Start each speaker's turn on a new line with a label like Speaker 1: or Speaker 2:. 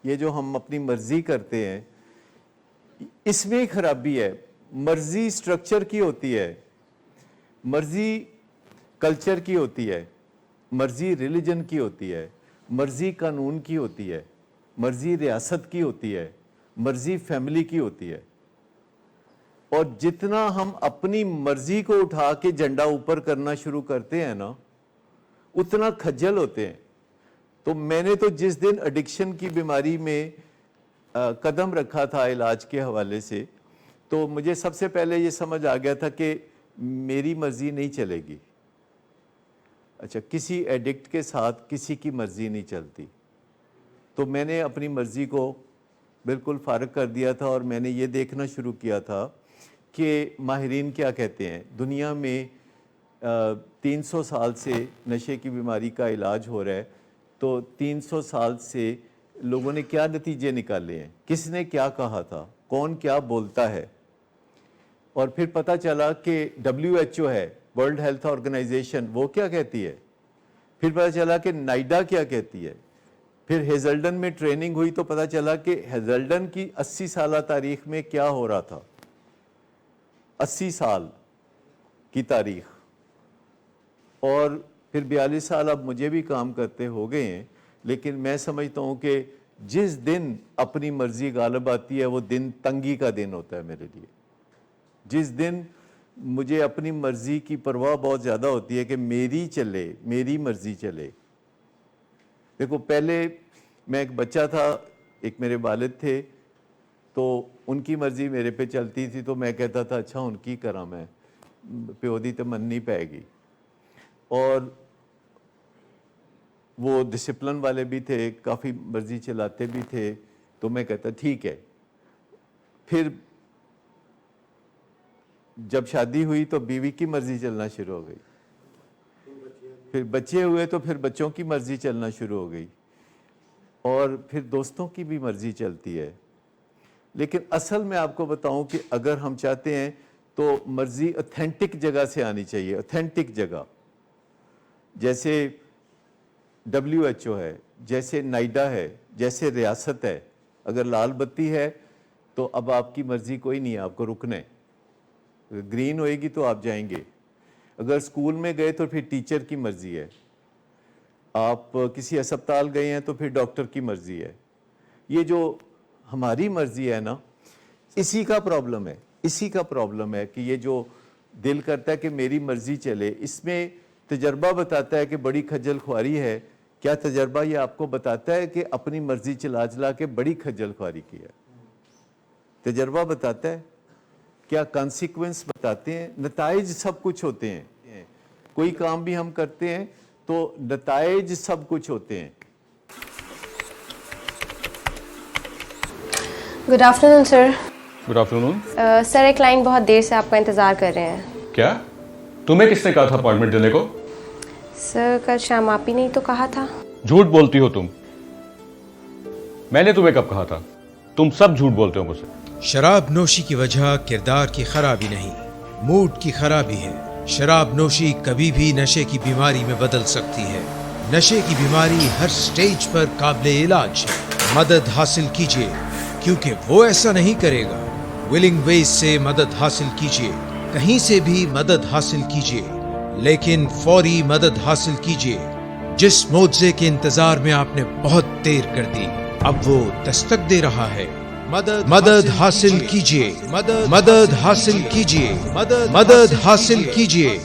Speaker 1: یہ جو ہم اپنی مرضی کرتے ہیں اس میں خرابی ہے. مرضی سٹرکچر کی ہوتی ہے, مرضی کلچر کی ہوتی ہے, مرضی ریلیجن کی ہوتی ہے, مرضی قانون کی ہوتی ہے, مرضی ریاست کی ہوتی ہے, مرضی فیملی کی ہوتی ہے. اور جتنا ہم اپنی مرضی کو اٹھا کے جھنڈا اوپر کرنا شروع کرتے ہیں نا, اتنا کھجل ہوتے ہیں. تو میں نے تو جس دن ایڈکشن کی بیماری میں قدم رکھا تھا علاج کے حوالے سے, تو مجھے سب سے پہلے یہ سمجھ آ گیا تھا کہ میری مرضی نہیں چلے گی. اچھا, کسی ایڈکٹ کے ساتھ کسی کی مرضی نہیں چلتی. تو میں نے اپنی مرضی کو بالکل فارغ کر دیا تھا, اور میں نے یہ دیکھنا شروع کیا تھا کہ ماہرین کیا کہتے ہیں. دنیا میں 300 سال سے نشے کی بیماری کا علاج ہو رہا ہے, تو 300 سال سے لوگوں نے کیا نتیجے نکالے ہیں, کس نے کیا کہا تھا, کون کیا بولتا ہے. اور پھر پتہ چلا کہ WHO ہے, ورلڈ ہیلتھ آرگنائزیشن, وہ کیا کہتی ہے. پھر پتہ چلا کہ نائڈا کیا کہتی ہے. پھر ہیزلڈن میں ٹریننگ ہوئی تو پتہ چلا کہ ہیزلڈن کی 80 سالہ تاریخ میں کیا ہو رہا تھا. 80 سال کی تاریخ. اور پھر 42 سال اب مجھے بھی کام کرتے ہو گئے ہیں, لیکن میں سمجھتا ہوں کہ جس دن اپنی مرضی غالب آتی ہے وہ دن تنگی کا دن ہوتا ہے میرے لیے. جس دن مجھے اپنی مرضی کی پرواہ بہت زیادہ ہوتی ہے کہ میری چلے, میری مرضی چلے. دیکھو, پہلے میں ایک بچہ تھا, ایک میرے والد تھے, تو ان کی مرضی میرے پہ چلتی تھی, تو میں کہتا تھا اچھا ان کی کرا, میں پیو دی تو من نہیں پائے گی. اور وہ ڈسپلن والے بھی تھے, کافی مرضی چلاتے بھی تھے, تو میں کہتا ٹھیک ہے. پھر جب شادی ہوئی تو بیوی کی مرضی چلنا شروع ہو گئی, پھر بچے ہوئے تو پھر بچوں کی مرضی چلنا شروع ہو گئی, اور پھر دوستوں کی بھی مرضی چلتی ہے. لیکن اصل میں آپ کو بتاؤں کہ اگر ہم چاہتے ہیں تو مرضی اوتھینٹک جگہ سے آنی چاہیے, اوتھینٹک جگہ. جیسے WHO ہے, جیسے نائڈا ہے, جیسے ریاست ہے. اگر لال بتی ہے تو اب آپ کی مرضی کوئی نہیں ہے, آپ کو رکنا ہے. گرین ہوئے گی تو آپ جائیں گے. اگر اسکول میں گئے تو پھر ٹیچر کی مرضی ہے. آپ کسی ہسپتال گئے ہیں تو پھر ڈاکٹر کی مرضی ہے. یہ جو ہماری مرضی ہے نا, اسی کا پرابلم ہے, اسی کا پرابلم ہے کہ یہ جو دل کرتا ہے کہ میری مرضی چلے, اس میں تجربہ بتاتا ہے کہ بڑی کھجل خواری ہے. کیا تجربہ یہ آپ کو بتاتا ہے کہ اپنی مرضی چلا چلا کے بڑی کھجل خواری کی ہے؟ تجربہ بتاتا ہے؟ کیا کانسیکوینس بتاتے ہیں؟ نتائج سب کچھ ہوتے ہیں. کوئی کام بھی ہم کرتے ہیں تو نتائج سب کچھ ہوتے ہیں.
Speaker 2: گڈ آفٹر نون سر.
Speaker 3: گڈ آفٹر نون.
Speaker 2: سر, ایک کلائنٹ بہت دیر سے آپ کا انتظار کر رہے ہیں.
Speaker 3: کیا تمہیں کس نے کہا تھا اپائنٹمنٹ دینے کو؟
Speaker 2: سر, کل شام آپ ہی نے تو کہا تھا.
Speaker 3: جھوٹ بولتی ہو تم. میں نے تمہیں کب کہا تھا؟ تم سب جھوٹ بولتے ہو مجھ سے.
Speaker 4: شراب نوشی کی وجہ کردار کی خرابی نہیں, موڈ کی خرابی ہے. شراب نوشی کبھی بھی نشے کی بیماری میں بدل سکتی ہے. نشے کی بیماری ہر سٹیج پر قابل علاج ہے. مدد حاصل کیجیے, کیونکہ وہ ایسا نہیں کرے گا. ولنگ ویز سے مدد حاصل کیجیے, کہیں سے بھی مدد حاصل کیجیے, لیکن فوری مدد حاصل کیجیے. جس معجزے کے انتظار میں آپ نے بہت دیر کر دی, اب وہ دستک دے رہا ہے. مدد حاصل کیجیے, مدد حاصل کیجیے, مدد حاصل کیجیے.